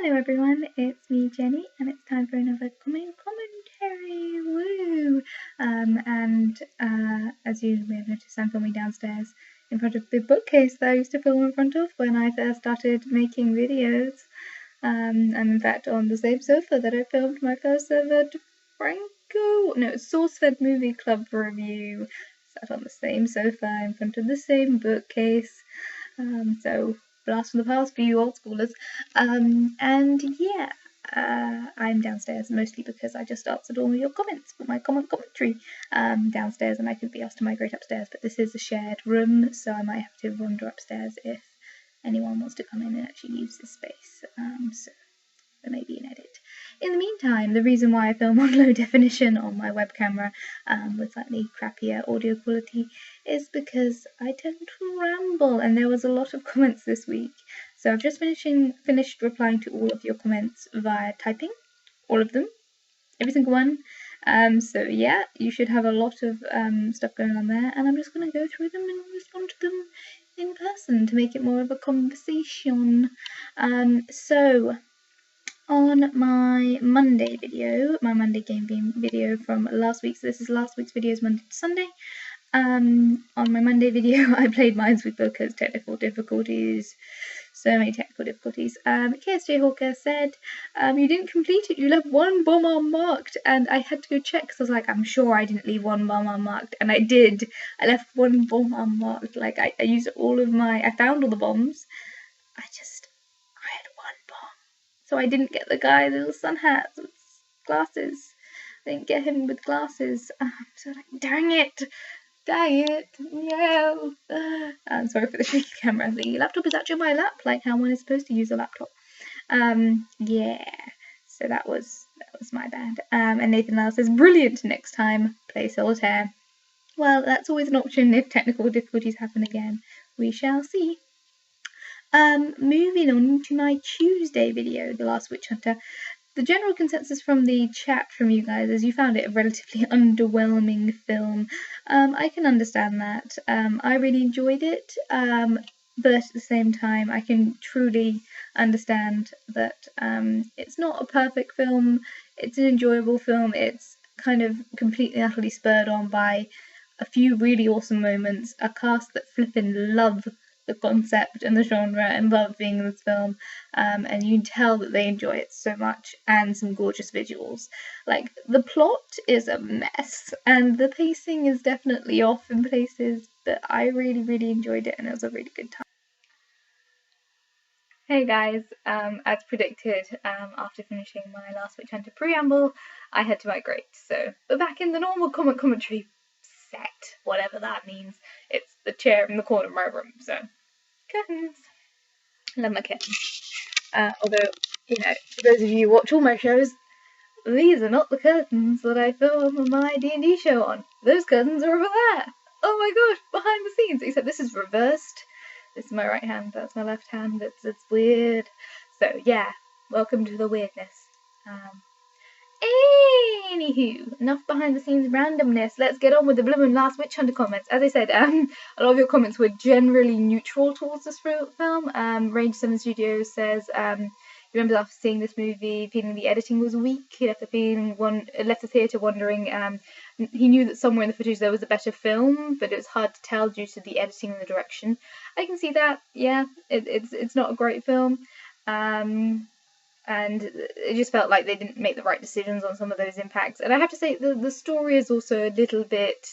Hello everyone, it's me Jenny, and it's time for another commentary. Woo! As you may have noticed, I'm filming downstairs in front of the bookcase that I used to film in front of when I first started making videos. And in fact, on the same sofa that I filmed my first ever SourceFed Movie Club review. Sat on the same sofa in front of the same bookcase. So blast from the past for you old schoolers. I'm downstairs mostly because I just answered all your comments for my commentary downstairs, and I could be asked to migrate upstairs, but this is a shared room, so I might have to wander upstairs if anyone wants to come in and actually use this space. So there may be an edit. In the meantime, the reason why I film on low definition on my web camera with slightly crappier audio quality is because I tend to ramble, and there was a lot of comments this week. So I've just finished replying to all of your comments via typing, all of them, every single one. So yeah, you should have a lot of stuff going on there, and I'm just going to go through them and respond to them in person to make it more of a conversation. So on my Monday video, my Monday game beam video from last week, so this is last week's videos Monday to Sunday. On my Monday video, I played Minesweeper because technical difficulties, so many technical difficulties. KSJ Hawker said, you didn't complete it, you left one bomb unmarked, and I had to go check because I was like, I'm sure I didn't leave one bomb unmarked, and I did. I left one bomb unmarked. Like, I used all of I found all the bombs. I had one bomb. So I didn't get the guy with the sun hats with glasses. I didn't get him with glasses. So like, dang it, no. I'm sorry for the shaky camera. The laptop is actually my lap, like how one is supposed to use a laptop. Yeah. So that was my bad. And Nathan Lyle says, brilliant. Next time, play solitaire. Well, that's always an option if technical difficulties happen again. We shall see. Moving on to my Tuesday video, The Last Witch Hunter. The general consensus from the chat from you guys is you found it a relatively underwhelming film. I can understand that. I really enjoyed it, but at the same time, I can truly understand that it's not a perfect film. It's an enjoyable film. It's kind of completely and utterly spurred on by a few really awesome moments, a cast that flippin' love the concept and the genre and love being in this film, and you can tell that they enjoy it so much, and some gorgeous visuals. Like, the plot is a mess, and the pacing is definitely off in places, but I really, really enjoyed it, and it was a really good time. Hey guys, as predicted, after finishing my Last Witch Hunter preamble, I had to migrate, so we're back in the normal commentary set, whatever that means. It's the chair in the corner of my room, so curtains. I love my curtains. Although, for those of you who watch all my shows, these are not the curtains that I film my D&D show on. Those curtains are over there. Oh my gosh, behind the scenes. Except this is reversed. This is my right hand, that's my left hand. It's weird. So yeah, welcome to the weirdness. Anywho, enough behind the scenes randomness. Let's get on with the bloomin' Last Witch Hunter comments. As I said, a lot of your comments were generally neutral towards this film. Range 7 Studios says, he remembers after seeing this movie feeling the editing was weak. He left the theatre wondering, he knew that somewhere in the footage there was a better film, but it was hard to tell due to the editing and the direction. I can see that, yeah, it's not a great film. And it just felt like they didn't make the right decisions on some of those impacts. And I have to say, the story is also a little bit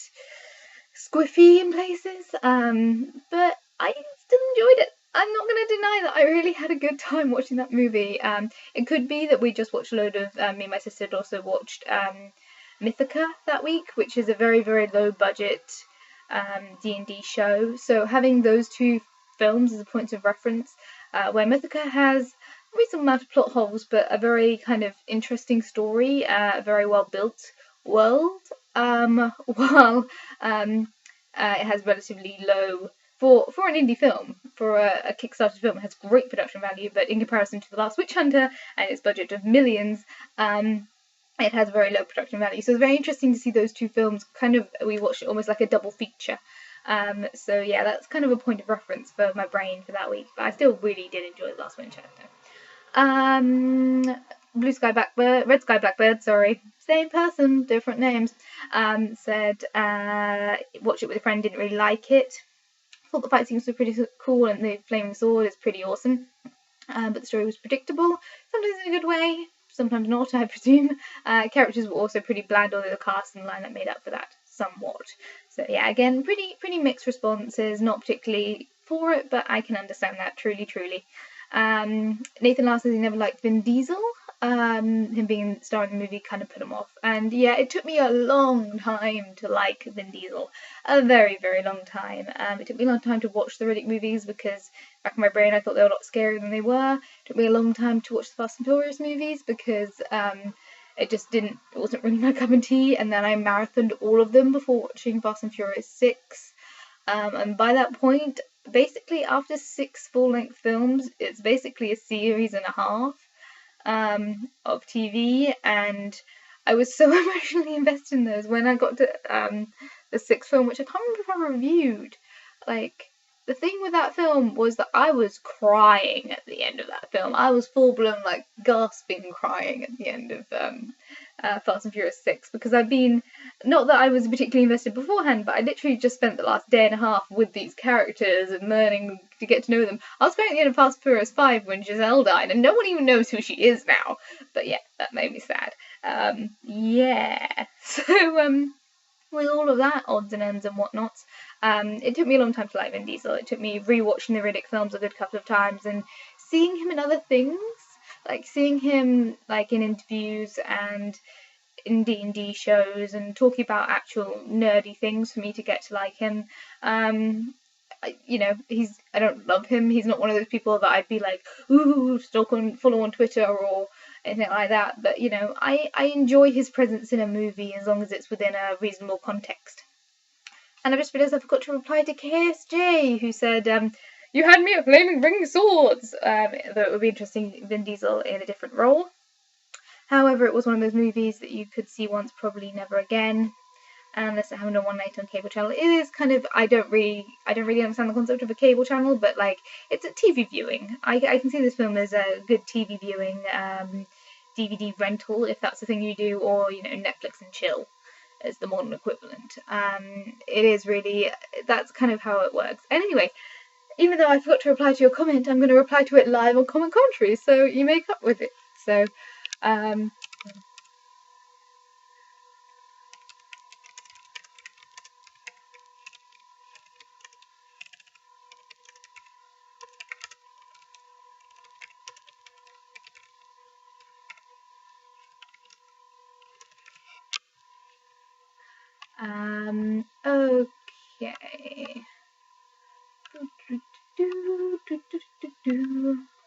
squiffy in places, but I still enjoyed it. I'm not going to deny that I really had a good time watching that movie. It could be that we just watched a load of, me and my sister had also watched Mythica that week, which is a very, very low budget D&D show. So having those two films as a point of reference, where Mythica has a reasonable amount of plot holes, but a very kind of interesting story, a very well built world, while it has relatively low, for an indie film, for a Kickstarter film, it has great production value, but in comparison to The Last Witch Hunter and its budget of millions, it has very low production value. So it's very interesting to see those two films we watched it almost like a double feature. So yeah, that's kind of a point of reference for my brain for that week, but I still really did enjoy The Last Witch Hunter. Blue Sky Blackbird, Red Sky Blackbird, sorry, same person, different names, said watched it with a friend, didn't really like it. Thought the fight scenes were pretty cool and the flaming sword is pretty awesome. But the story was predictable, sometimes in a good way, sometimes not, I presume. Characters were also pretty bland, although the cast and lineup made up for that somewhat. So yeah, again, pretty mixed responses, not particularly for it, but I can understand that, truly. Nathan Last says he never liked Vin Diesel. Him being star in the movie kind of put him off. And yeah, it took me a long time to like Vin Diesel. A very, very long time. It took me a long time to watch the Riddick movies because back in my brain I thought they were a lot scarier than they were. It took me a long time to watch the Fast and Furious movies because it wasn't really my cup of tea. And then I marathoned all of them before watching Fast and Furious 6. And by that point, basically after 6 full-length films, it's basically a series and a half of TV, and I was so emotionally invested in those. When I got to the 6th film, which I can't remember if I reviewed, like, the thing with that film was that I was crying at the end of that film. I was full-blown, like, gasping crying at the end of Fast and Furious 6, because I've been, not that I was particularly invested beforehand, but I literally just spent the last day and a half with these characters and learning to get to know them. I was crying at the end of Fast and Furious 5 when Giselle died, and no one even knows who she is now. But yeah, that made me sad. Yeah. So, with all of that, odds and ends and whatnots, it took me a long time to like Vin Diesel. It took me rewatching the Riddick films a good couple of times and seeing him in other things, like seeing him like in interviews and in D&D shows and talking about actual nerdy things for me to get to like him. You know, I don't love him. He's not one of those people that I'd be like, ooh, stalk and follow on Twitter or anything like that. But, you know, I enjoy his presence in a movie as long as it's within a reasonable context. And I just realised I forgot to reply to KSJ, who said, you had me at flaming ring swords. Though it would be interesting, Vin Diesel in a different role. However, it was one of those movies that you could see once, probably never again, unless it happened on one night on cable channel. It is kind of, I don't really understand the concept of a cable channel, but like, it's a TV viewing. I can see this film as a good TV viewing, DVD rental, if that's the thing you do, or, you know, Netflix and chill as the modern equivalent. It is really, that's kind of how it works. And anyway, even though I forgot to reply to your comment, I'm going to reply to it live on Commentry, so you make up with it. So, okay.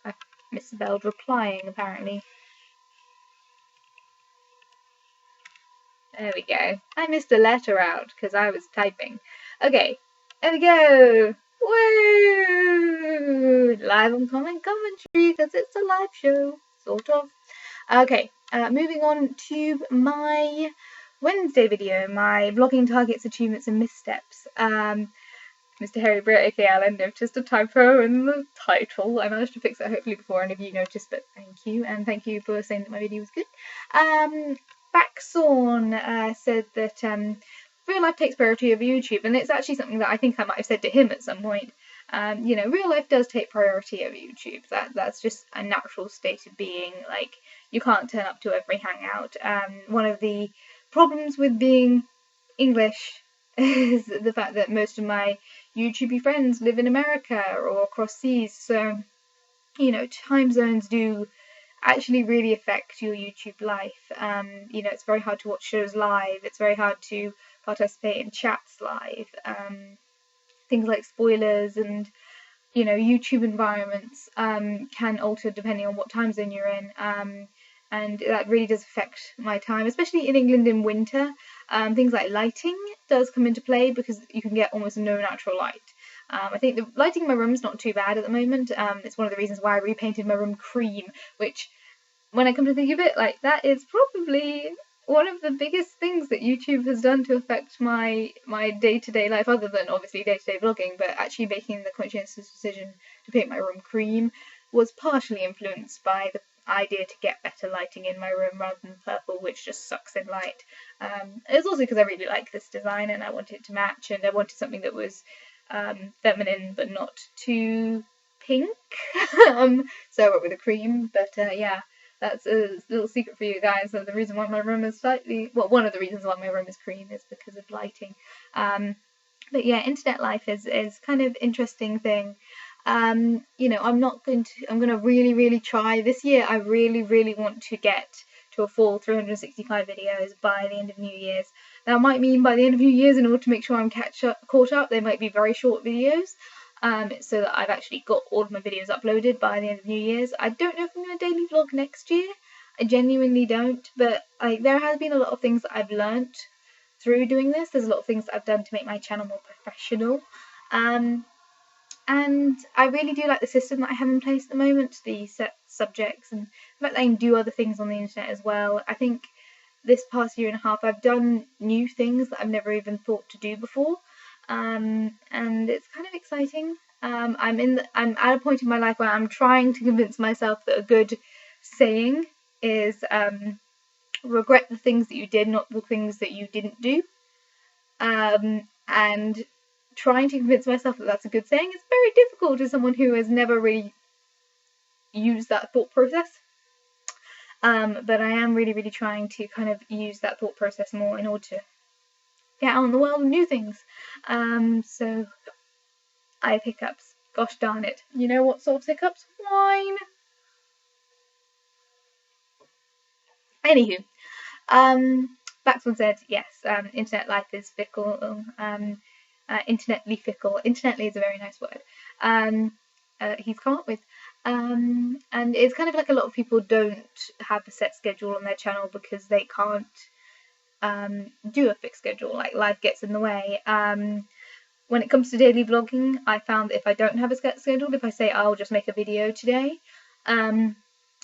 I misspelled replying, apparently. There we go. I missed a letter out because I was typing. Okay, there we go. Woo! Live on Commentry because it's a live show, sort of. Okay, moving on to my Wednesday video, my vlogging targets, achievements, and missteps. Mr. Harry Britt, aka Alan, noticed a typo in the title. I managed to fix that hopefully before any of you noticed, but thank you, and thank you for saying that my video was good. Backsorn said that real life takes priority over YouTube, and it's actually something that I think I might have said to him at some point. You know, real life does take priority over YouTube. That's just a natural state of being. Like, you can't turn up to every hangout. One of the problems with being English is the fact that most of my YouTubey friends live in America or across seas, so, you know, time zones do actually really affect your YouTube life. You know, it's very hard to watch shows live, it's very hard to participate in chats live, things like spoilers and, you know, YouTube environments can alter depending on what time zone you're in, and that really does affect my time, especially in England in winter. Things like lighting does come into play because you can get almost no natural light. I think the lighting in my room is not too bad at the moment. It's one of the reasons why I repainted my room cream, which, when I come to think of it, like, that is probably one of the biggest things that YouTube has done to affect my day-to-day life, other than obviously day-to-day vlogging, but actually making the conscientious decision to paint my room cream. was partially influenced by the idea to get better lighting in my room rather than purple, which just sucks in light. It was also because I really like this design and I wanted it to match, and I wanted something that was feminine but not too pink. So I went with a cream, but yeah, that's a little secret for you guys. So the reason why my room is one of the reasons why my room is cream is because of lighting. But yeah, internet life is kind of interesting thing. I'm gonna really try this year. I really want to get to a full 365 videos by the end of New Year's. That might mean by the end of New Year's, in order to make sure I'm caught up, they might be very short videos, so that I've actually got all of my videos uploaded by the end of New Year's. I don't know if I'm going to daily vlog next year. I genuinely don't, but there has been a lot of things that I've learnt through doing this. There's a lot of things that I've done to make my channel more professional. And I really do like the system that I have in place at the moment, the set subjects and the fact that I can do other things on the internet as well. I think this past year and a half I've done new things that I've never even thought to do before, and it's kind of exciting. I'm at a point in my life where I'm trying to convince myself that a good saying is regret the things that you did, not the things that you didn't do. And trying to convince myself that that's a good saying is very difficult as someone who has never really used that thought process. But I am really trying to kind of use that thought process more in order to get out in the world and do things. So I have hiccups. Gosh darn it. You know what solves hiccups? Wine. Anywho, Baxman said, yes, internet life is fickle. Internetly fickle. Internetly is a very nice word. He's come up with. And it's kind of like a lot of people don't have a set schedule on their channel because they can't do a fixed schedule. Like, life gets in the way. When it comes to daily vlogging, I found that if I don't have a set schedule, if I say I'll just make a video today,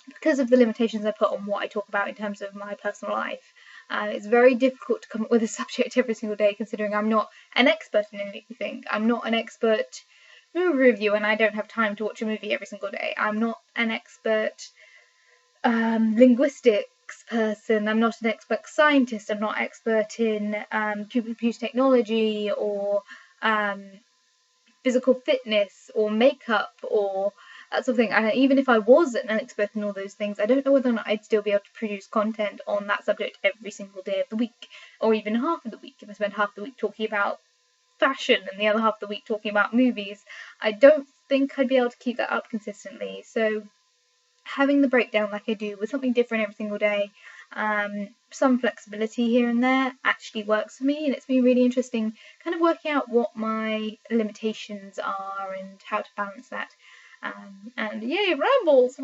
because of the limitations I put on what I talk about in terms of my personal life, it's very difficult to come up with a subject every single day, considering I'm not an expert in anything. I'm not an expert movie reviewer, and I don't have time to watch a movie every single day. I'm not an expert linguistics person. I'm not an expert scientist. I'm not expert in computer technology or physical fitness or makeup or that sort of thing. And even if I was an expert in all those things, I don't know whether or not I'd still be able to produce content on that subject every single day of the week, or even half of the week. If I spend half the week talking about fashion and the other half of the week talking about movies, I don't think I'd be able to keep that up consistently. So having the breakdown like I do with something different every single day, some flexibility here and there, actually works for me, and it's been really interesting kind of working out what my limitations are and how to balance that. And yay, rambles.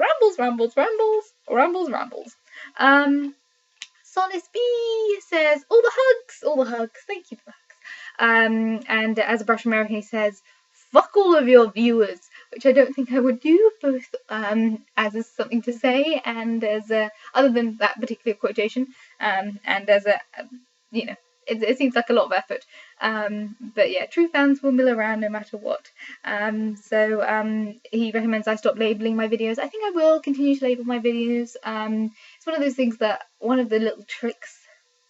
Solace B says, all the hugs. Thank you for the hugs. And as a Brush American, he says, fuck all of your viewers, which I don't think I would do, both as is something to say and as other than that particular quotation, and as a, it seems like a lot of effort. But yeah, true fans will mill around no matter what. So he recommends I stop labeling my videos. I think I will continue to label my videos. It's one of those things that one of the little tricks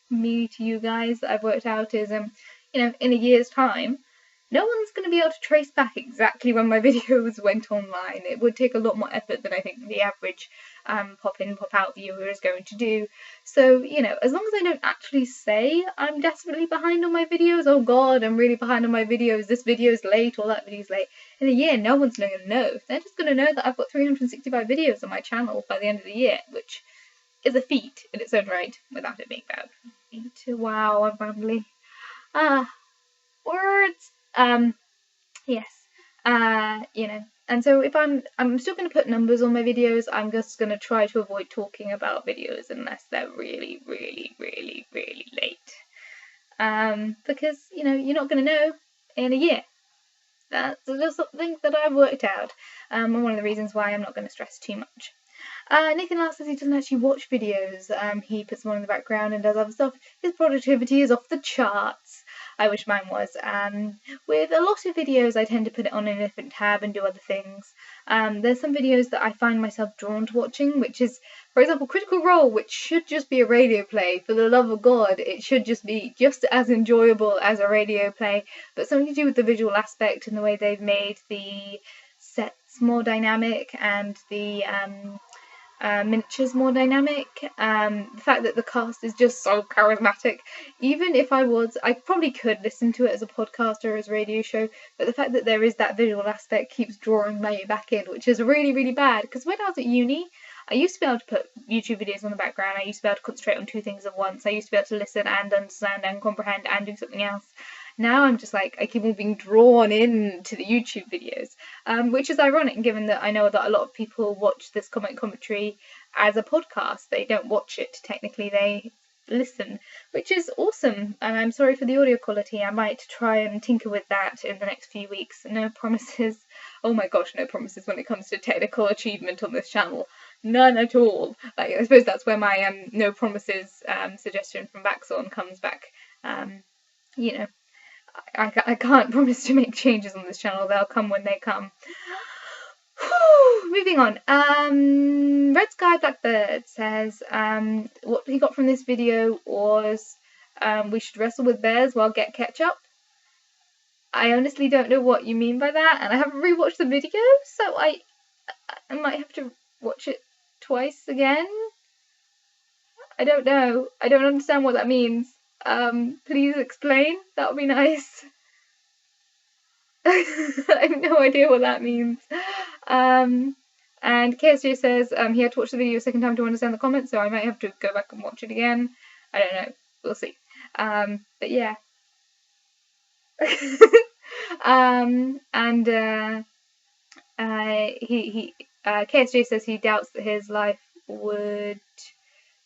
me to you guys that I've worked out is, in a year's time, no one's going to be able to trace back exactly when my videos went online. It would take a lot more effort than I think the average pop in, pop out viewer is going to do. So, as long as I don't actually say I'm desperately behind on my videos, oh god, I'm really behind on my videos, this video's late or that video's late, in a year no one's going to know. They're just going to know that I've got 365 videos on my channel by the end of the year, which is a feat in its own right, without it being bad. Wow, I'm rambly. Words. Yes, and so if I'm still going to put numbers on my videos, I'm just going to try to avoid talking about videos unless they're really late, because, you're not going to know in a year. That's just something that I've worked out, and one of the reasons why I'm not going to stress too much. Nathan Last says he doesn't actually watch videos, he puts them on in the background and does other stuff. His productivity is off the charts. I wish mine was. With a lot of videos, I tend to put it on a different tab and do other things. There's some videos that I find myself drawn to watching, which is, for example, Critical Role, which should just be a radio play. For the love of God, it should just be just as enjoyable as a radio play, but something to do with the visual aspect and the way they've made the sets more dynamic and the miniatures more dynamic. The fact that the cast is just so charismatic. Even if I probably could listen to it as a podcast or as a radio show, but the fact that there is that visual aspect keeps drawing me back in, which is really, really bad. Because when I was at uni, I used to be able to put YouTube videos on the background. I used to be able to concentrate on 2 things at once. I used to be able to listen and understand and comprehend and do something else. Now I'm just like, I keep on being drawn into the YouTube videos, which is ironic given that I know that a lot of people watch this commentary as a podcast. They don't watch it technically, they listen, which is awesome. And I'm sorry for the audio quality. I might try and tinker with that in the next few weeks. No promises. Oh my gosh, no promises when it comes to technical achievement on this channel. None at all. Like, I suppose that's where my no promises suggestion from Baxon comes back. You know, I can't promise to make changes on this channel. They'll come when they come. Moving on. Red Sky Blackbird says what he got from this video was we should wrestle with bears while get ketchup. I honestly don't know what you mean by that, and I haven't rewatched the video, so I might have to watch it twice again. I don't know. I don't understand what that means. Please explain. That would be nice. I have no idea what that means. And KSJ says he had to watch the video a second time to understand the comments, so I might have to go back and watch it again. I don't know. We'll see. But yeah. KSJ says he doubts that his life would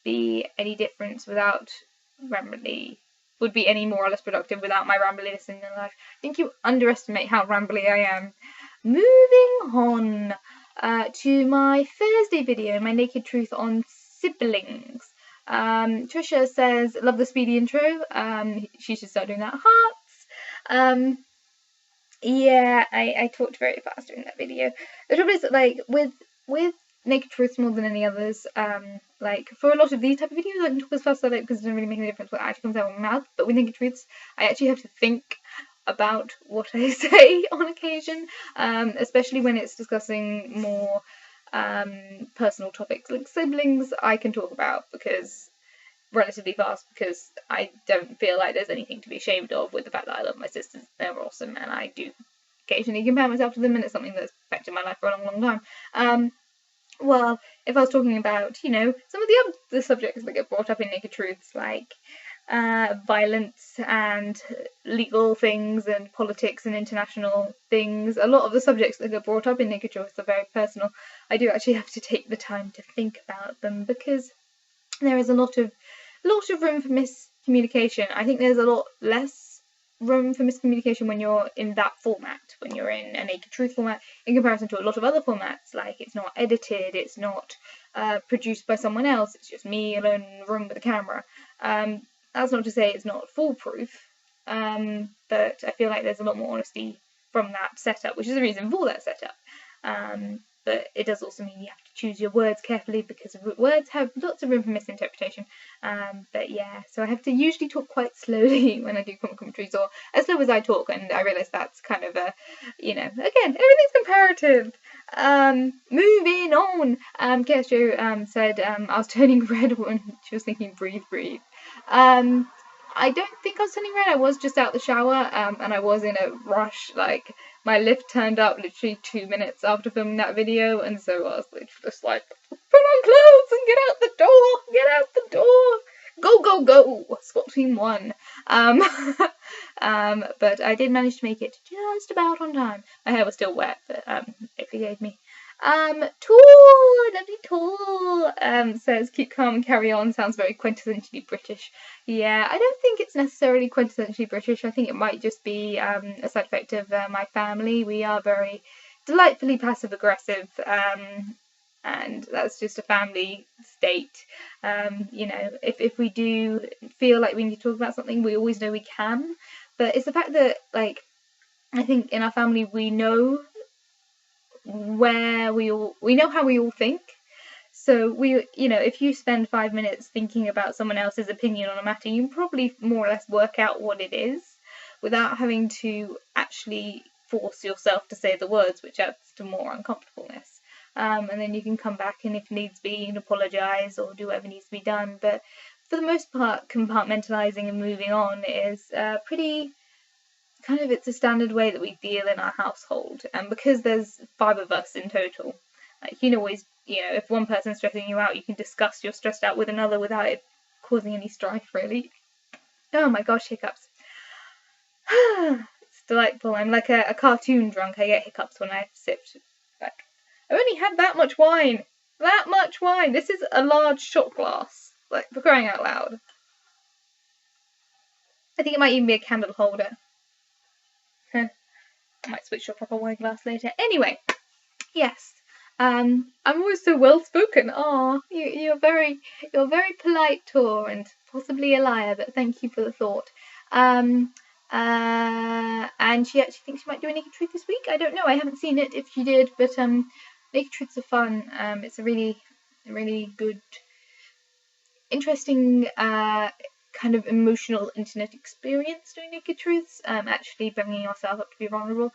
be any different without Rambley, would be any more or less productive without my rambliness in life. I think you underestimate how rambly I am. Moving on to my Thursday video, my naked truth on siblings. Trisha says, love the speedy intro. She should start doing that. Hearts. Yeah, I talked very fast during that video. The trouble is that, like, with naked truths more than any others, like, for a lot of these type of videos I can talk as fast as I like because it doesn't really make any difference what actually comes out of my mouth, but with naked truths I actually have to think about what I say on occasion, especially when it's discussing more personal topics. Like siblings I can talk about because relatively fast, because I don't feel like there's anything to be ashamed of with the fact that I love my sisters. They're awesome and I do occasionally compare myself to them, and it's something that's affected my life for a long, long time. Well, if I was talking about, you know, some of the other subjects that get brought up in Naked Truths, like violence and legal things and politics and international things, a lot of the subjects that get brought up in Naked Truths are very personal. I do actually have to take the time to think about them because there is a lot of room for miscommunication. I think there's a lot less room for miscommunication when you're in that format, when you're in a Naked Truth format, in comparison to a lot of other formats. Like, it's not edited, it's not produced by someone else, it's just me alone in a room with a camera. That's not to say it's not foolproof, but I feel like there's a lot more honesty from that setup, which is the reason for that setup. But it does also mean you have to choose your words carefully because words have lots of room for misinterpretation. But yeah, so I have to usually talk quite slowly when I do commentaries, or as slow as I talk, and I realise that's kind of a, you know, again, everything's comparative. Moving on. KSJ said I was turning red when she was thinking breathe, breathe. I don't think I was turning red. I was just out the shower, and I was in a rush. Like, my lift turned up literally 2 minutes after filming that video, and so I was just like, put on clothes and get out the door! Get out the door! Go, go, go! SWAT Team 1. But I did manage to make it just about on time. My hair was still wet, but it forgave me. Lovely Tool, says keep calm and carry on. Sounds very quintessentially British. Yeah, I don't think it's necessarily quintessentially British. I think it might just be a side effect of my family. We are very delightfully passive aggressive, and that's just a family state. You know, if we do feel like we need to talk about something, we always know we can. But it's the fact that, like, I think in our family we know how we all think. So if you spend 5 minutes thinking about someone else's opinion on a matter, you can probably more or less work out what it is without having to actually force yourself to say the words, which adds to more uncomfortableness. And then you can come back and, if needs be, and apologise or do whatever needs to be done. But for the most part, compartmentalising and moving on is pretty kind of, it's a standard way that we deal in our household. And because there's 5 of us in total, like, you can always, if one person's stressing you out, you can discuss your stressed out with another without it causing any strife, really. Oh my gosh, hiccups. It's delightful. I'm like a cartoon drunk. I get hiccups when I've sipped. Like, I've only had that much wine. That much wine. This is a large shot glass. Like, for crying out loud. I think it might even be a candle holder. I might switch to a proper wine glass later. Anyway, yes. I'm always so well spoken. Oh, you're very polite, Tor, and possibly a liar, but thank you for the thought. And she actually thinks she might do a Naked Truth this week. I don't know. I haven't seen it if she did, but Naked Truths are fun. It's a really good, interesting kind of emotional internet experience doing Naked Truths. Actually bringing yourself up to be vulnerable.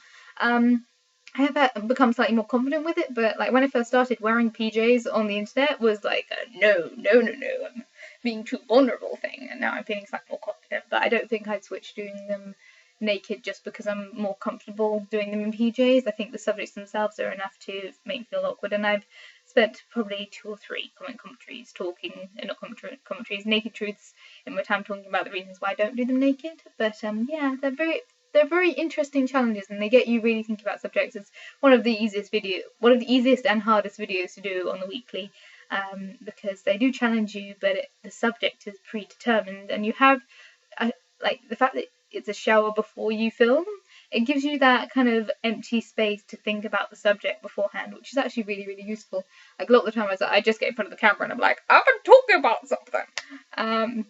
I have become slightly more confident with it, but like when I first started, wearing PJs on the internet was like a no, I'm being too vulnerable thing, and now I'm feeling slightly more confident. But I don't think I'd switch doing them naked just because I'm more comfortable doing them in PJs. I think the subjects themselves are enough to make me feel awkward, and I've spent probably 2 or 3 commentaries talking, not commentaries, Naked Truths in my time talking about the reasons why I don't do them naked. But yeah, they're very interesting challenges, and they get you really thinking about subjects. It's one of the easiest and hardest videos to do on the weekly, because they do challenge you, but the subject is predetermined, and you have like the fact that it's a shower before you film. It gives you that kind of empty space to think about the subject beforehand, which is actually really useful. Like a lot of the time, I just get in front of the camera and I'm like, I've been talking about something.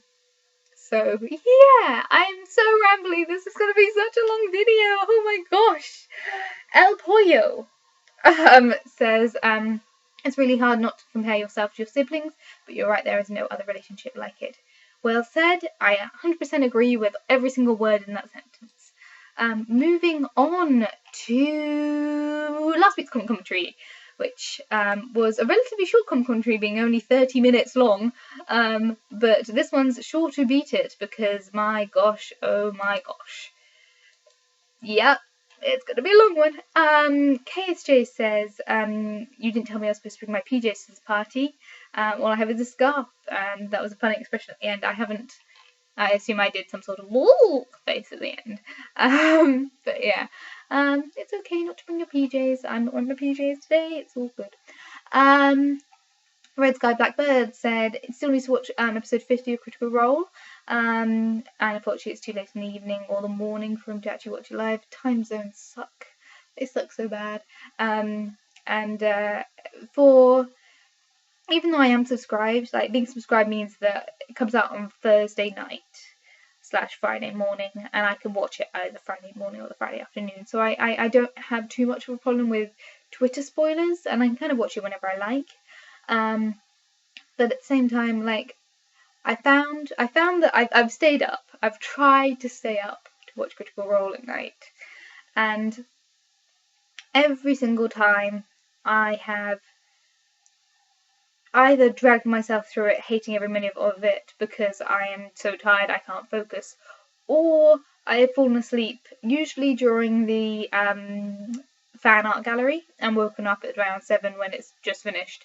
So yeah, I'm so rambly. This is gonna be such a long video. Oh my gosh. El Pollo says, it's really hard not to compare yourself to your siblings, but you're right, there is no other relationship like it. Well said. I 100% agree with every single word in that sentence. Moving on to last week's commentary, which was a relatively short commentary, being only 30 minutes long, but this one's sure to beat it because my gosh, oh my gosh. Yep, it's gonna be a long one. KSJ says, you didn't tell me I was supposed to bring my PJs to this party. All I have is a scarf, and that was a funny expression at the end. I assume I did some sort of woo face at the end. But yeah, it's okay not to bring your PJs. I'm not wearing my PJs today. It's all good. Red Sky Blackbird said it still needs to watch episode 50 of Critical Role. And unfortunately it's too late in the evening or the morning for him to actually watch it live. Time zones suck. They suck so bad. Even though I am subscribed, like being subscribed means that it comes out on Thursday night / Friday morning, and I can watch it either Friday morning or the Friday afternoon. So I don't have too much of a problem with Twitter spoilers, and I can kind of watch it whenever I like. But at the same time, like I found that I've stayed up. I've tried to stay up to watch Critical Role at night, and every single time I have either dragged myself through it, hating every minute of it because I am so tired I can't focus, or I have fallen asleep, usually during the fan art gallery, and woken up at around 7 when it's just finished.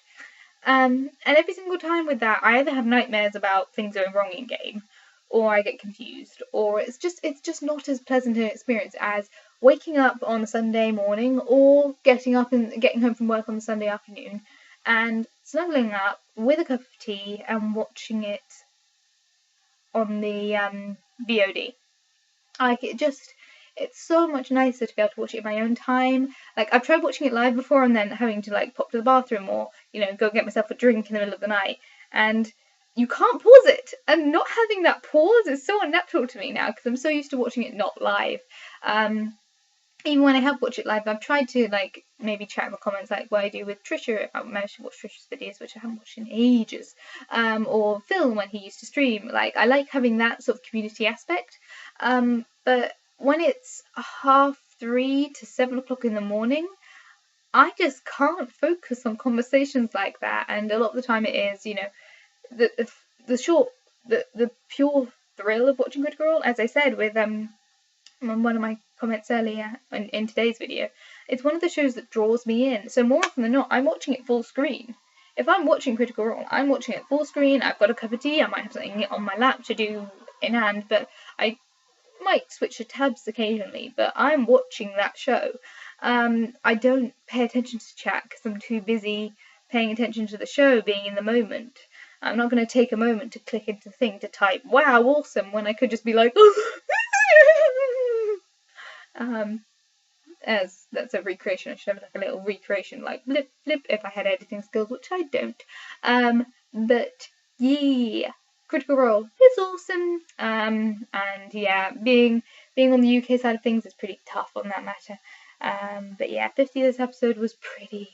And every single time with that, I either have nightmares about things going wrong in game, or I get confused, or it's just not as pleasant an experience as waking up on a Sunday morning, or getting up and getting home from work on the Sunday afternoon, and snuggling up with a cup of tea and watching it on the VOD. Like, it's so much nicer to be able to watch it in my own time. Like, I've tried watching it live before and then having to like pop to the bathroom or, go get myself a drink in the middle of the night. And you can't pause it, and not having that pause is so unnatural to me now because I'm so used to watching it not live. Even when I have watched it live, I've tried to like maybe chat in the comments like what I do with Trisha if I managed to watch Trisha's videos, which I haven't watched in ages, or Phil when he used to stream. Like I like having that sort of community aspect, but when it's 3:30 to 7 o'clock in the morning, I just can't focus on conversations like that. And a lot of the time it is, you know, the pure thrill of watching Critical Role, as I said with one of my comments earlier in today's video, it's one of the shows that draws me in. So more often than not, I'm watching it full screen. If I'm watching Critical Role, I'm watching it full screen. I've got a cup of tea. I might have something on my lap to do in hand, but I might switch to tabs occasionally. But I'm watching that show. I don't pay attention to chat because I'm too busy paying attention to the show, being in the moment. I'm not going to take a moment to click into the thing to type, wow, awesome, when I could just be like, as that's a recreation. I should have like a little recreation, like blip blip, if I had editing skills, which I don't. But yeah, Critical Role is awesome. And yeah, being on the UK side of things is pretty tough on that matter. But yeah, 50th episode was pretty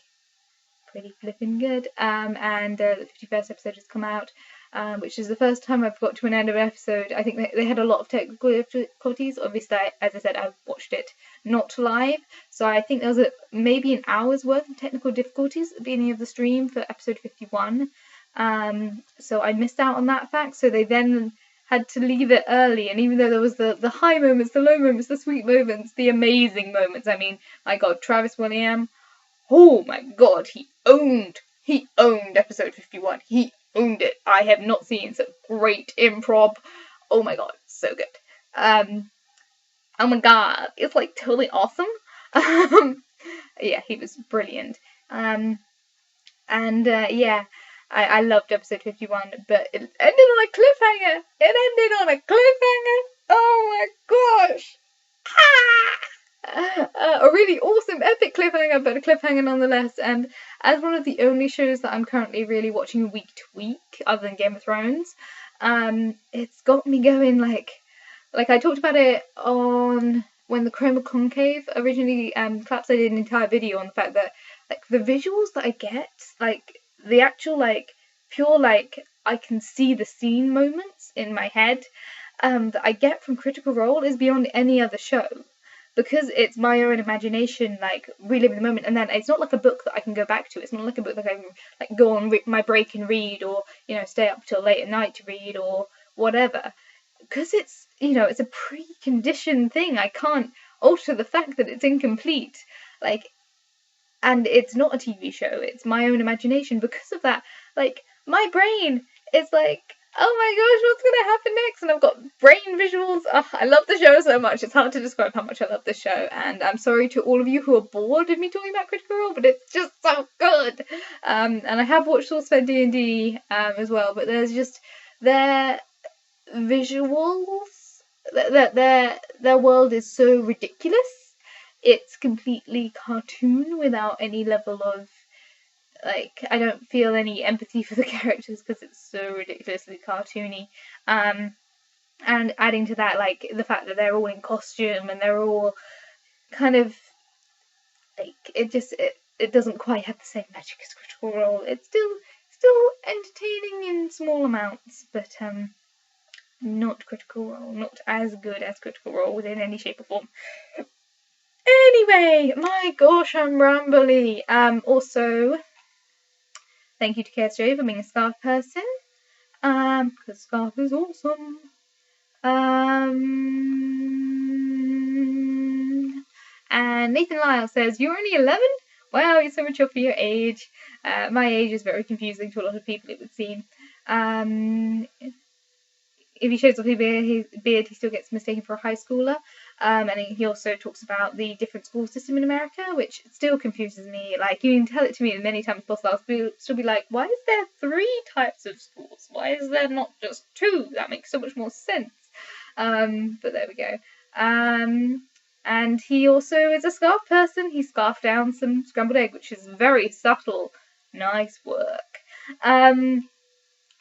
flipping good. And the 51st episode has come out, which is the first time I've got to an end of an episode. I think they had a lot of technical difficulties. Obviously, as I said, I watched it not live, so I think there was maybe an hour's worth of technical difficulties at the beginning of the stream for episode 51. So I missed out on that fact, so they then had to leave it early, and even though there was the high moments, the low moments, the sweet moments, the amazing moments, I mean, my god, Travis William, oh my god, he owned episode 51. He owned it. I have not seen such great improv. Oh my god, so good. Oh my god, it's like totally awesome. Yeah, he was brilliant. Yeah, I loved episode 51, but it ended on a cliffhanger. Oh my gosh. A really awesome, epic cliffhanger, but a cliffhanger nonetheless. And as one of the only shows that I'm currently really watching week to week, other than Game of Thrones, it's got me going. Like I talked about it on when the Chroma Concave originally collapsed. I did an entire video on the fact that like the visuals that I get, like the actual like pure like I can see the scene moments in my head that I get from Critical Role is beyond any other show. Because it's my own imagination, like, reliving the moment, and then it's not like a book that I can go back to. It's not like a book that I can, like, go on my break and read, or, you know, stay up till late at night to read, or whatever. Because it's, you know, it's a preconditioned thing. I can't alter the fact that it's incomplete. Like, and it's not a TV show. It's my own imagination. Because of that, like, my brain is like, oh my gosh, what's going to happen next? And I've got brain visuals. Oh, I love the show so much. It's hard to describe how much I love this show. And I'm sorry to all of you who are bored of me talking about Critical Role, but it's just so good. And I have watched Sourcefair D&D as well, but there's just their visuals, their world is so ridiculous. It's completely cartoon without any level of, like, I don't feel any empathy for the characters because it's so ridiculously cartoony. And adding to that, like, the fact that they're all in costume and they're all kind of, like, it doesn't quite have the same magic as Critical Role. It's still entertaining in small amounts, but not Critical Role, not as good as Critical Role within any shape or form. Anyway, my gosh, I'm rambly. Also, thank you to KSJ for being a scarf person. Because scarf is awesome. And Nathan Lyle says, you're only 11? Wow, you're so mature for your age. My age is very confusing to a lot of people, it would seem. If he shows off his beard, he still gets mistaken for a high schooler. And he also talks about the different school system in America, which still confuses me. Like, you can tell it to me many times possible. I'll still be like, why is there 3 types of schools? Why is there not just 2? That makes so much more sense. But there we go. And he also is a scarf person. He scarfed down some scrambled egg, which is very subtle. Nice work.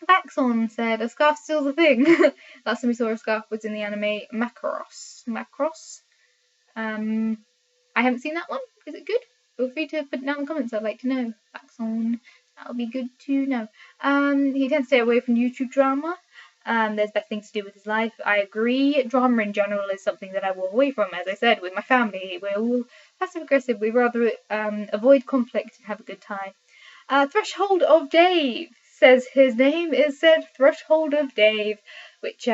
Baxon said, a scarf still's a thing. Last time we saw a scarf was in the anime Macross. Macross? I haven't seen that one. Is it good? Feel free to put it down in the comments. I'd like to know. Baxon. That'll be good to know. He tends to stay away from YouTube drama. There's better things to do with his life. I agree. Drama in general is something that I walk away from. As I said, with my family, we're all passive aggressive. We rather avoid conflict and have a good time. Threshold of Dave says his name is said Threshold of Dave, which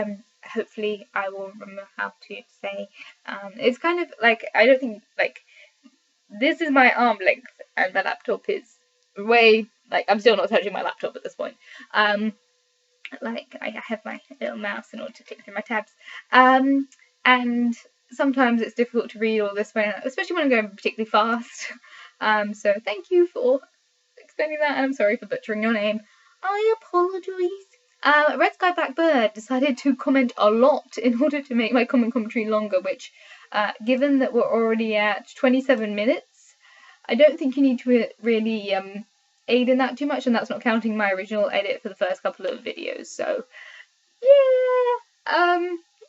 hopefully I will remember how to say. It's kind of like, I don't think, like, this is my arm length and my laptop is way, like, I'm still not touching my laptop at this point. Like, I have my little mouse in order to click through my tabs. And sometimes it's difficult to read all this, especially when I'm going particularly fast. So thank you for explaining that, and I'm sorry for butchering your name. I apologise. Red Sky Blackbird decided to comment a lot in order to make my commentary longer, which, given that we're already at 27 minutes, I don't think you need to really aid in that too much, and that's not counting my original edit for the first couple of videos. So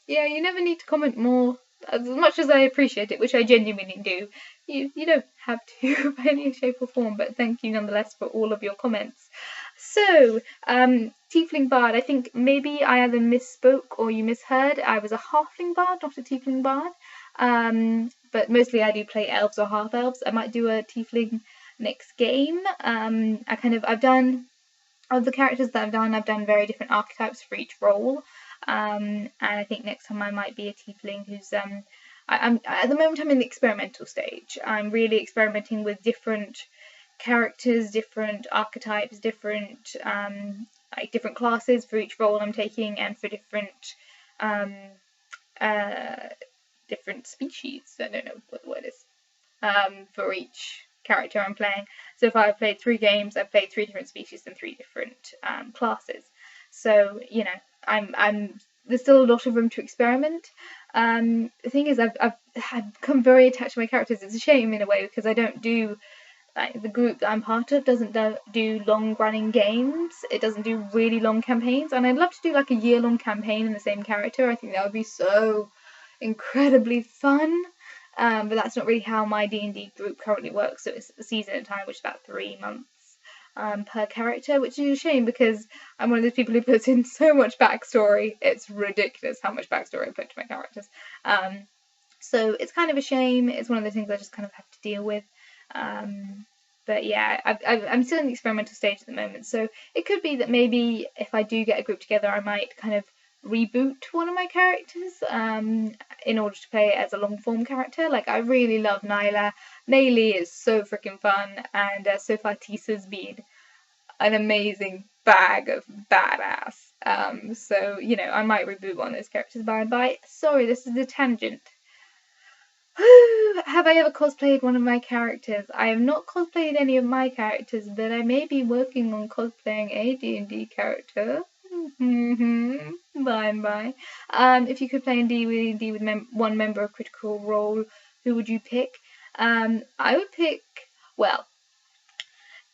yeah, you never need to comment more. As much as I appreciate it, which I genuinely do, you don't have to by any shape or form, but thank you nonetheless for all of your comments. So, Tiefling Bard, I think maybe I either misspoke or you misheard. I was a Halfling Bard, not a Tiefling Bard. But mostly I do play Elves or Half-Elves. I might do a Tiefling next game. I've done, of the characters that I've done very different archetypes for each role. And I think next time I might be a tiefling who's I'm at the moment I'm in the experimental stage. I'm really experimenting with different characters, different archetypes, different different classes for each role I'm taking, and for different different species. I don't know what the word is. For each character I'm playing. So far I've played 3 games. I've played 3 different species and 3 different classes. So there's still a lot of room to experiment. The thing is, I've become very attached to my characters. It's a shame in a way because I don't do, like, the group that I'm part of doesn't do long running games. It doesn't do really long campaigns, and I'd love to do like a year-long campaign in the same character. I think that would be so incredibly fun. But that's not really how my D&D group currently works. So it's a season at a time, which is about 3 months per character, which is a shame because I'm one of those people who puts in so much backstory. It's ridiculous how much backstory I put to my characters. So it's kind of a shame. It's one of those things I just kind of have to deal with. But yeah, I'm still in the experimental stage at the moment. So it could be that maybe if I do get a group together, I might kind of reboot one of my characters in order to play it as a long form character. Like, I really love Nyla. Naylee is so freaking fun, and so far Tisa's been an amazing bag of badass. So, I might reboot one of those characters by and by. Sorry, this is a tangent. Have I ever cosplayed one of my characters? I have not cosplayed any of my characters, but I may be working on cosplaying a D&D character. By and by. If you could play D&D with one member of Critical Role, who would you pick? I would pick, well,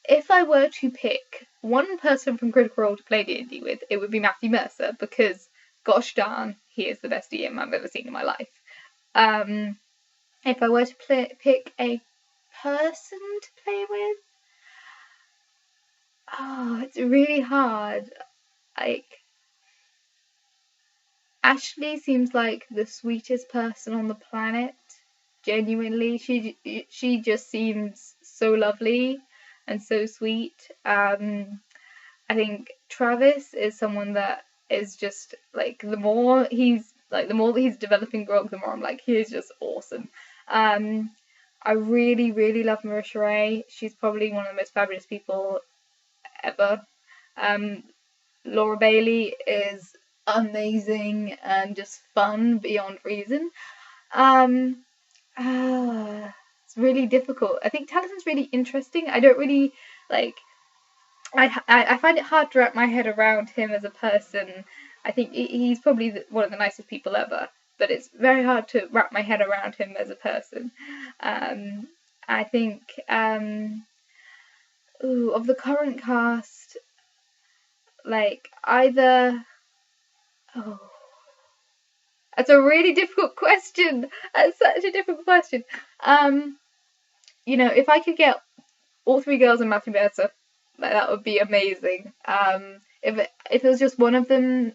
if I were to pick one person from Critical Role to play D&D with, it would be Matthew Mercer, because gosh darn, he is the best DM I've ever seen in my life. If I were to pick a person to play with, it's really hard. Like, Ashley seems like the sweetest person on the planet. Genuinely, she just seems so lovely and so sweet. I think Travis is someone that is just like, the more that he's developing Grog, the more I'm like, he is just awesome. I really, really love Marisha Ray. She's probably one of the most fabulous people ever. Laura Bailey is amazing and just fun beyond reason. It's really difficult. I think Talison's really interesting. I don't really like. I find it hard to wrap my head around him as a person. I think he's probably one of the nicest people ever, but it's very hard to wrap my head around him as a person. I think of the current cast, like either. Oh, that's a really difficult question. That's such a difficult question. If I could get all three girls in Matthew Mercer, that would be amazing. If it was just one of them,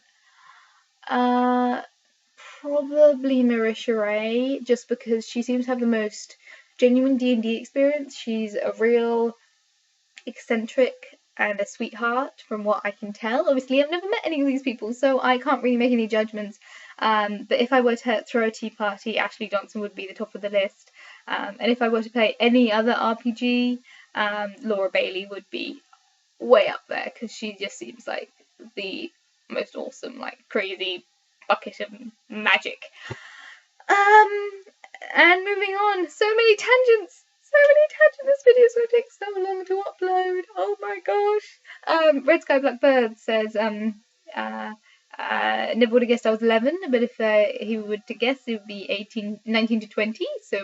probably Marisha Ray, just because she seems to have the most genuine D&D experience. She's a real eccentric and a sweetheart from what I can tell. Obviously, I've never met any of these people, so I can't really make any judgments. But if I were to throw a tea party, Ashley Johnson would be the top of the list. And if I were to play any other RPG, Laura Bailey would be way up there, because she just seems like the most awesome, like crazy bucket of magic. And moving on, so many tangents. This video is going to take so long to upload. Oh my gosh. Red Sky Blackbird says, never would have guessed I was 11, but if he would to guess, it would be 19 to 20. So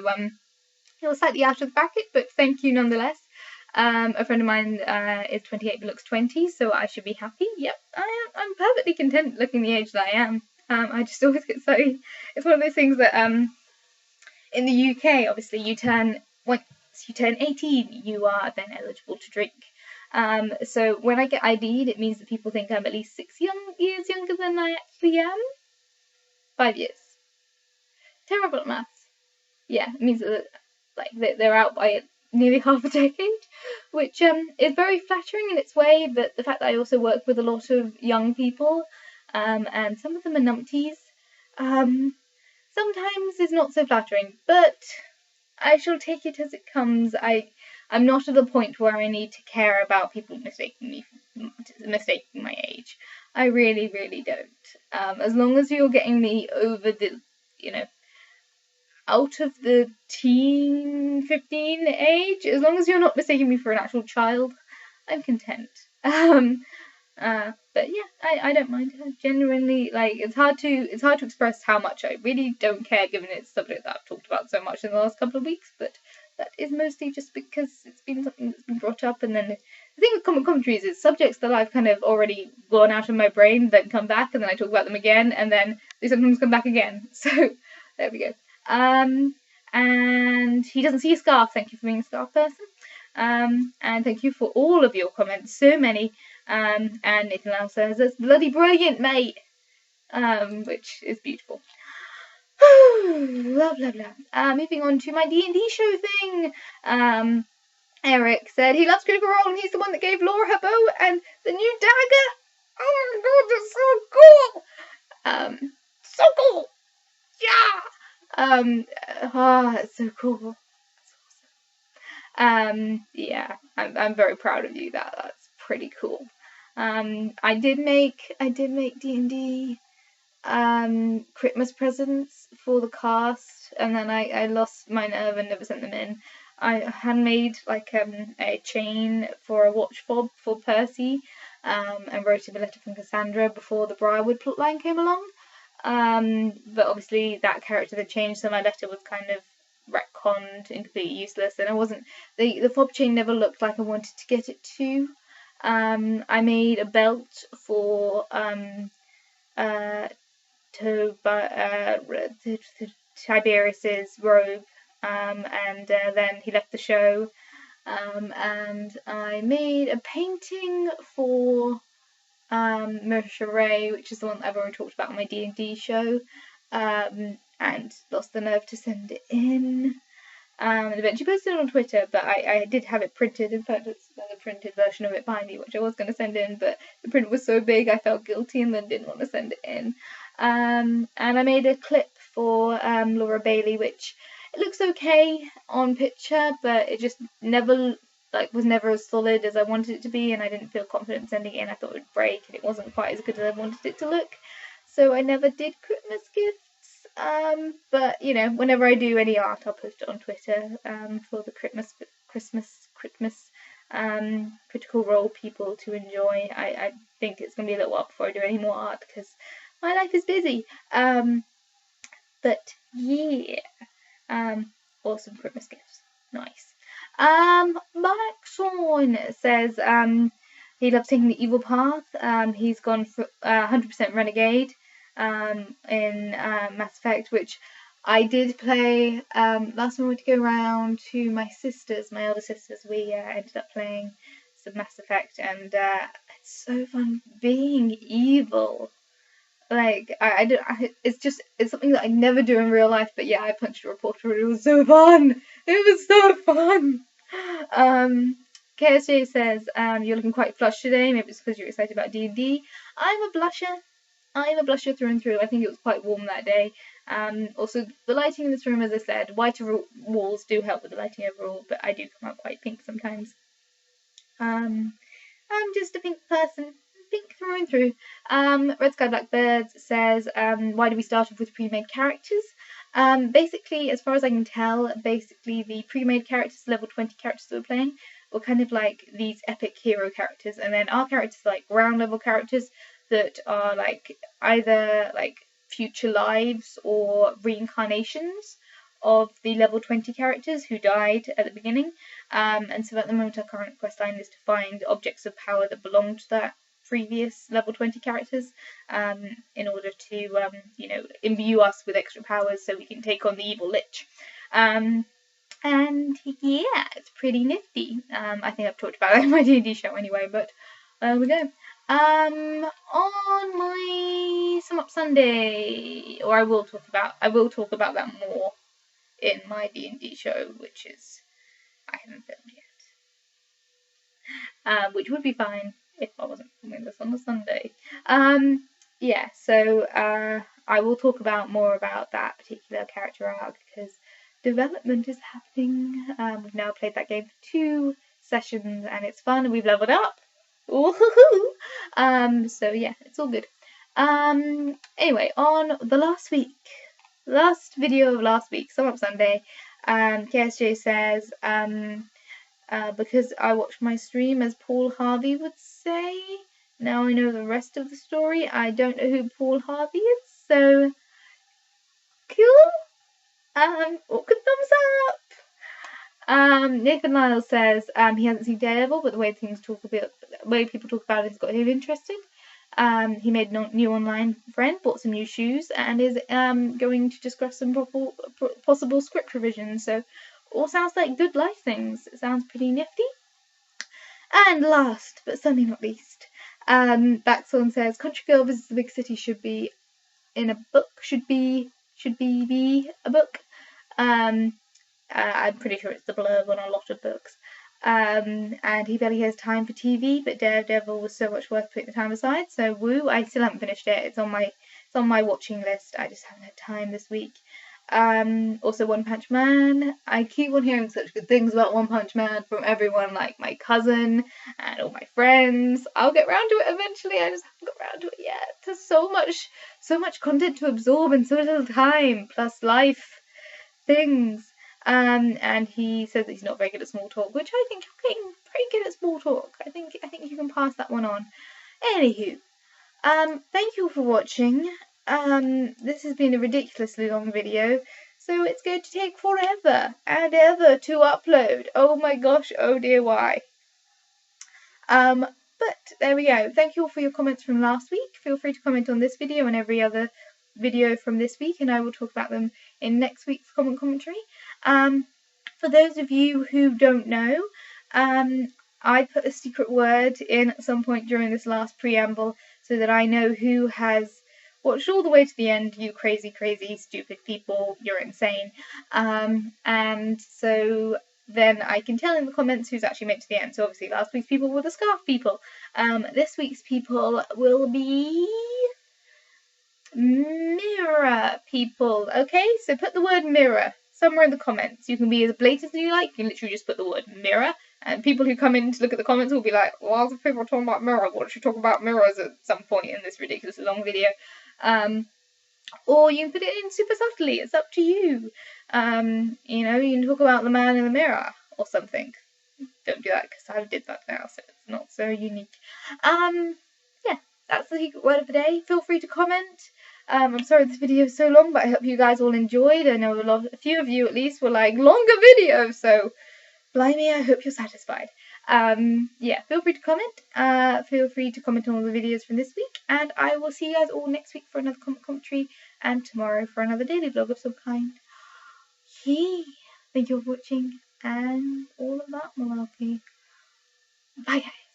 he was slightly out of the bracket, but thank you nonetheless. A friend of mine is 28 but looks 20, so I should be happy. Yep, I'm perfectly content looking the age that I am. I just always get so. It's one of those things that in the UK, obviously, once you turn 18, you are then eligible to drink. So when I get ID'd, it means that people think I'm at least 6 years younger than I actually am. 5 years. Terrible at maths. Yeah, it means that they're out by nearly half a decade, which is very flattering in its way, but the fact that I also work with a lot of young people, and some of them are numpties, sometimes is not so flattering, but I shall take it as it comes. I'm not at the point where I need to care about people mistaking my age. I really, really don't. As long as you're getting me over the, out of the teen, 15 age, as long as you're not mistaking me for an actual child, I'm content. But yeah, I don't mind. Genuinely, it's hard to express how much I really don't care, given it's a subject that I've talked about so much in the last couple of weeks, but that is mostly just because it's been something that's been brought up, and then the thing with commentary is it's subjects that I've kind of already gone out of my brain, then come back, and then I talk about them again, and then they sometimes come back again. So there we go. And he doesn't see a scarf. Thank you for being a scarf person. And thank you for all of your comments, so many. And Nathan Lau says, that's bloody brilliant, mate. Which is beautiful. Love. Moving on to my D&D show thing. Eric said he loves Critical Role and he's the one that gave Laura her bow and the new dagger. Oh my god, that's so cool. So cool. Yeah. It's so cool. That's awesome. Yeah, I'm very proud of you. That's pretty cool. I did make D&D Christmas presents for the cast, and then I lost my nerve and never sent them in. I had made a chain for a watch fob for Percy, and wrote him a letter from Cassandra before the Briarwood plotline came along. But obviously that character had changed, so my letter was kind of retconned and completely useless, and I wasn't the fob chain never looked like I wanted to get it to. I made a belt for Tiberius's robe, and then he left the show. And I made a painting for Marisha Ray, which is the one that I've already talked about on my D&D show, and lost the nerve to send it in. And eventually posted it on Twitter, but I did have it printed. In fact, it's another printed version of it behind me, which I was going to send in, but the print was so big I felt guilty and then didn't want to send it in. And I made a clip for Laura Bailey, which it looks okay on picture, but it just was never as solid as I wanted it to be, and I didn't feel confident sending it in. I thought it would break, and it wasn't quite as good as I wanted it to look, so I never did Christmas gifts. But whenever I do any art, I'll post it on Twitter for the Christmas Critical Role people to enjoy. I think it's going to be a little while before I do any more art because my life is busy. But yeah, awesome Christmas gifts, nice. Maxon says He loves taking the evil path. He's gone for 100% Renegade in Mass Effect, which I did play last time we went to go around to my sisters, my older sisters. We ended up playing some Mass Effect, and it's so fun being evil. Like it's something that I never do in real life, but yeah, I punched a reporter and it was so fun. It was so fun. KSJ says you're looking quite flushed today. Maybe it's because you're excited about D&D. I'm a blusher. I'm a blusher through and through. I think it was quite warm that day. Also, the lighting in this room, as I said, whiter walls do help with the lighting overall, but I do come out quite pink sometimes. I'm just a pink person. Pink through and through. Red Sky Blackbirds says, why do we start off with pre-made characters? Basically, as far as I can tell, basically the pre-made characters, level 20 characters that we're playing, were kind of like these epic hero characters, and then our characters are like ground level characters that are like either like future lives or reincarnations of the level 20 characters who died at the beginning. And so at the moment our current quest line is to find objects of power that belong to that previous level 20 characters in order to imbue us with extra powers so we can take on the evil lich. And yeah, it's pretty nifty. I think I've talked about it in my D&D show anyway, but there we go. On my Sum Up Sunday, or I will talk about that more in my D&D show, which is I haven't filmed yet, which would be fine if I wasn't filming this on a Sunday. Yeah, so I will talk more about that particular character arc because development is happening. We've now played that game for 2 sessions and it's fun and we've leveled up. Woohoo! So yeah, it's all good. Anyway, on the last video of last week, Sum Up Sunday, KSJ says, because I watched my stream, as Paul Harvey would say. Now I know the rest of the story. I don't know who Paul Harvey is, so cool. Awkward thumbs up. Nathan Lyle says he hasn't seen Daredevil, but the way people talk about it has got him interested. He made a new online friend, bought some new shoes, and is going to discuss some possible script revisions. So all sounds like good life things. It sounds pretty nifty. And last, but certainly not least, Backsong says Country Girl Visits the Big City should be in a book. Should be a book. I'm pretty sure it's the blurb on a lot of books. And he barely has time for TV, but Daredevil was so much worth putting the time aside. So woo! I still haven't finished it. It's on my watching list. I just haven't had time this week. Also One Punch Man. I keep on hearing such good things about One Punch Man from everyone, like my cousin and all my friends. I'll get round to it eventually. I just haven't got round to it yet. There's so much content to absorb in so little time, plus life things. And he says that he's not very good at small talk, which I think you're getting pretty good at small talk. I think you can pass that one on. Anywho, thank you for watching. This has been a ridiculously long video, so it's going to take forever and ever to upload. Oh my gosh, oh dear, why? But there we go. Thank you all for your comments from last week. Feel free to comment on this video and every other video from this week, and I will talk about them in next week's commentary. For those of you who don't know, I put a secret word in at some point during this last preamble so that I know who has watched all the way to the end. You crazy, stupid people, you're insane. And so then I can tell in the comments who's actually made it to the end. So obviously last week's people were the scarf people. This week's people will be mirror people. Okay, so put the word mirror somewhere in the comments. You can be as blatant as you like. You can literally just put the word mirror, and people who come in to look at the comments will be like, why are people talking about mirror? Why don't you talk about mirrors at some point in this ridiculously long video? Or you can put it in super subtly. It's up to you. You know, you can talk about the man in the mirror or something. Don't do that because I did that now, so it's not so unique. Yeah, that's the secret word of the day. Feel free to comment. I'm sorry this video is so long, but I hope you guys all enjoyed. I know a few of you at least were like, longer videos, so blimey, I hope you're satisfied. Yeah, feel free to comment. Feel free to comment on all the videos from this week, and I will see you guys all next week for another commentary, and tomorrow for another daily vlog of some kind. Yay! Thank you for watching, and all of that malarkey. Bye guys.